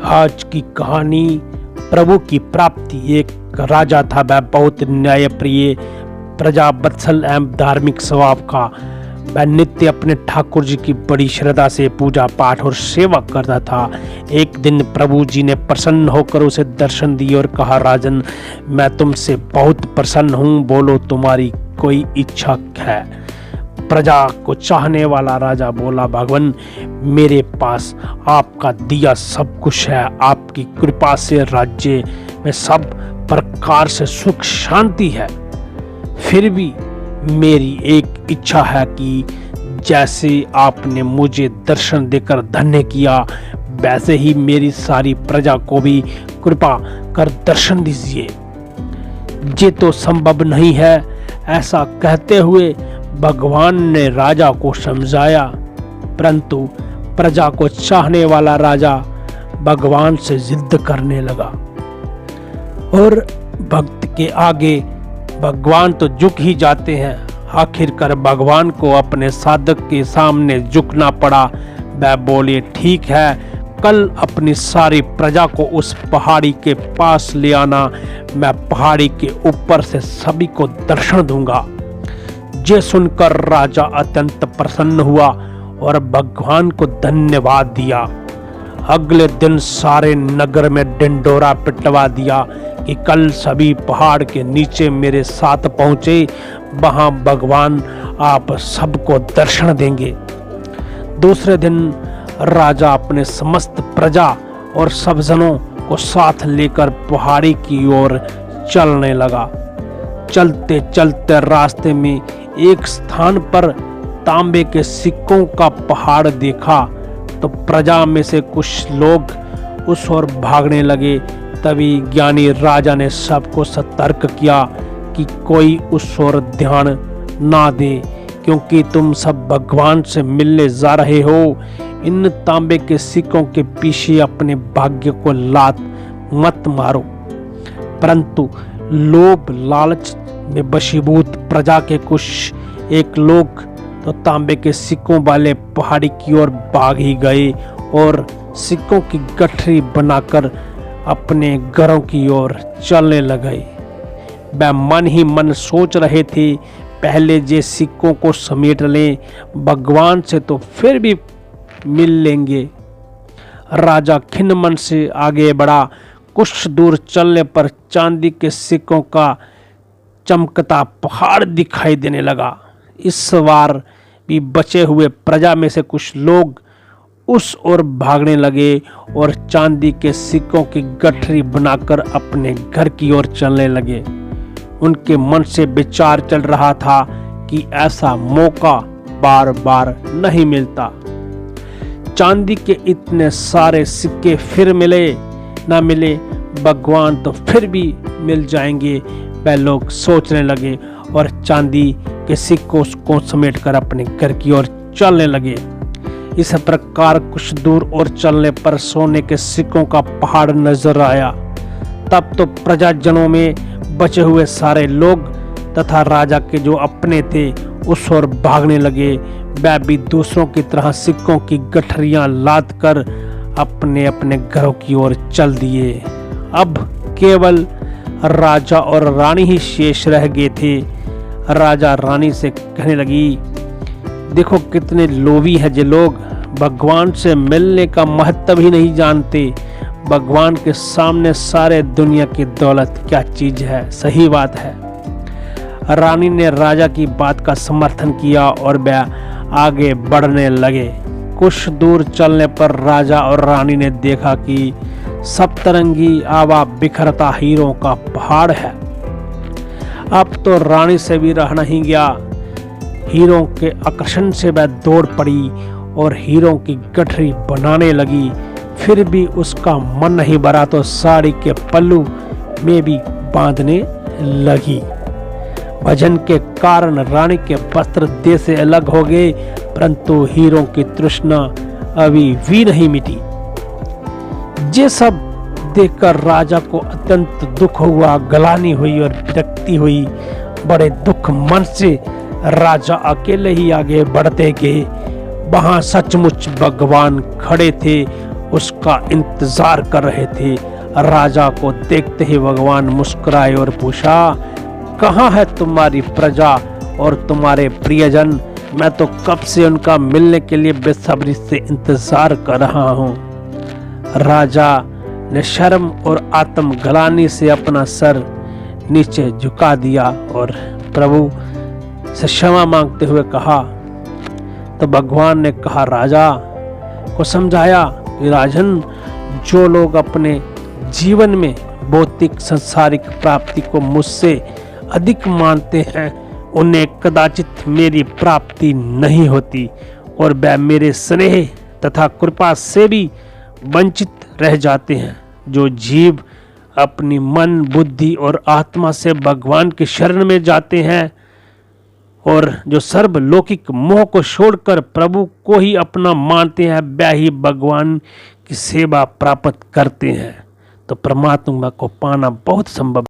आज की कहानी प्रभु की प्राप्ति। एक राजा था, वह बहुत न्यायप्रिय, प्रजा वत्सल एवं धार्मिक स्वभाव का। वह नित्य अपने ठाकुर जी की बड़ी श्रद्धा से पूजा पाठ और सेवा करता था। एक दिन प्रभु जी ने प्रसन्न होकर उसे दर्शन दिए और कहा, राजन, मैं तुमसे बहुत प्रसन्न हूँ, बोलो तुम्हारी कोई इच्छा है। प्रजा को चाहने वाला राजा बोला, भगवान, मेरे पास आपका दिया सब कुछ है। आपकी कृपा से राज्य में सब प्रकार से सुख शांति है। फिर भी मेरी एक इच्छा है कि जैसे आपने मुझे दर्शन देकर धन्य किया, वैसे ही मेरी सारी प्रजा को भी कृपा कर दर्शन दीजिए। ये तो संभव नहीं है। ऐसा कहते हुए भगवान ने राजा को समझाया, परंतु प्रजा को चाहने वाला राजा भगवान से जिद करने लगा। और भक्त के आगे भगवान तो झुक ही जाते हैं। आखिरकार भगवान को अपने साधक के सामने झुकना पड़ा। वह बोले, ठीक है, कल अपनी सारी प्रजा को उस पहाड़ी के पास ले आना। मैं पहाड़ी के ऊपर से सभी को दर्शन दूंगा। ये सुनकर राजा अत्यंत प्रसन्न हुआ और भगवान को धन्यवाद दिया। अगले दिन सारे नगर में ढिंढोरा पिटवा दिया कि कल सभी पहाड़ के नीचे मेरे साथ पहुंचे, वहां भगवान आप सबको दर्शन देंगे। दूसरे दिन राजा अपने समस्त प्रजा और सब जनों को साथ लेकर पहाड़ी की ओर चलने लगा। चलते चलते रास्ते में एक स्थान पर तांबे के सिक्कों का पहाड़ देखा, तो प्रजा में से कुछ लोग उस ओर भागने लगे। तभी ज्ञानी राजा ने सबको सतर्क किया कि कोई उस ओर ध्यान ना दे, क्योंकि तुम सब भगवान से मिलने जा रहे हो। इन तांबे के सिक्कों के पीछे अपने भाग्य को लात मत मारो। परंतु लोभ लालच में वशीभूत प्रजा के कुछ एक लोग तो तांबे के सिक्कों वाले पहाड़ी की ओर भाग ही गए और सिक्कों की गठरी बनाकर अपने घरों की ओर चलने लगे। वह मन ही मन सोच रहे थे, पहले जे सिक्कों को समेट लें, भगवान से तो फिर भी मिल लेंगे। राजा खिन्न मन से आगे बढ़ा। कुछ दूर चलने पर चांदी के सिक्कों का चमकता पहाड़ दिखाई देने लगा। इस बार भी बचे हुए प्रजा में से कुछ लोग उस ओर भागने लगे और चांदी के सिक्कों की गठरी बनाकर अपने घर की ओर चलने लगे। उनके मन से विचार चल रहा था कि ऐसा मौका बार बार नहीं मिलता। चांदी के इतने सारे सिक्के फिर मिले ना मिले, भगवान तो फिर भी मिल जाएंगे, वह लोग सोचने लगे और चांदी के सिक्कों को समेटकर अपने घर की ओर चलने लगे। इस प्रकार कुछ दूर और चलने पर सोने के सिक्कों का पहाड़ नजर आया। तब तो प्रजाजनों में बचे हुए सारे लोग तथा राजा के जो अपने थे उस ओर भागने लगे। वह भी दूसरों की तरह सिक्कों की गठरियां लाद कर अपने अपने घरों की ओर चल दिए। अब केवल राजा और रानी ही शेष रह गए थे। राजा रानी से कहने लगी, देखो कितने लोभी है ये लोग, भगवान से मिलने का महत्व ही नहीं जानते। भगवान के सामने सारे दुनिया की दौलत क्या चीज है। सही बात है। रानी ने राजा की बात का समर्थन किया और वह आगे बढ़ने लगे। कुछ दूर चलने पर राजा और रानी ने देखा कि सप्तरंगी आवा बिखरता हीरों का पहाड़ है। अब तो रानी से भी रह नहीं गया। हीरों के आकर्षण से वह दौड़ पड़ी और हीरों की गठरी बनाने लगी। फिर भी उसका मन नहीं भरा तो साड़ी के पल्लू में भी बांधने लगी। भजन के कारण रानी के वस्त्र देह से अलग हो गए, परंतु हीरों की तृष्णा अभी भी नहीं मिटी। ये सब देखकर राजा को अत्यंत दुख हुआ, गलानी हुई और विरक्ति हुई। बड़े दुख मन से राजा अकेले ही आगे बढ़ते गए। वहां सचमुच भगवान खड़े थे उसका इंतजार कर रहे थे। राजा को देखते ही भगवान मुस्कुराए और पूछा, कहाँ है तुम्हारी प्रजा और तुम्हारे प्रियजन? मैं तो कब से उनका मिलने के लिए बेसब्री से इंतजार कर रहा हूँ। राजा ने शर्म और आत्मग्लानि से अपना सर नीचे झुका दिया और प्रभु से क्षमा मांगते हुए कहा। तो भगवान ने कहा, राजा को समझाया कि राजन, जो लोग अपने जीवन में भौतिक संसारिक प्राप्ति को मुझसे अधिक मानते हैं, उन्हें कदाचित मेरी प्राप्ति नहीं होती और वह मेरे स्नेह तथा कृपा से भी वंचित रह जाते हैं। जो जीव अपनी मन, बुद्धि और आत्मा से भगवान की शरण में जाते हैं और जो सर्वलौकिक मोह को छोड़कर प्रभु को ही अपना मानते हैं, वह ही भगवान की सेवा प्राप्त करते हैं। तो परमात्मा को पाना बहुत संभव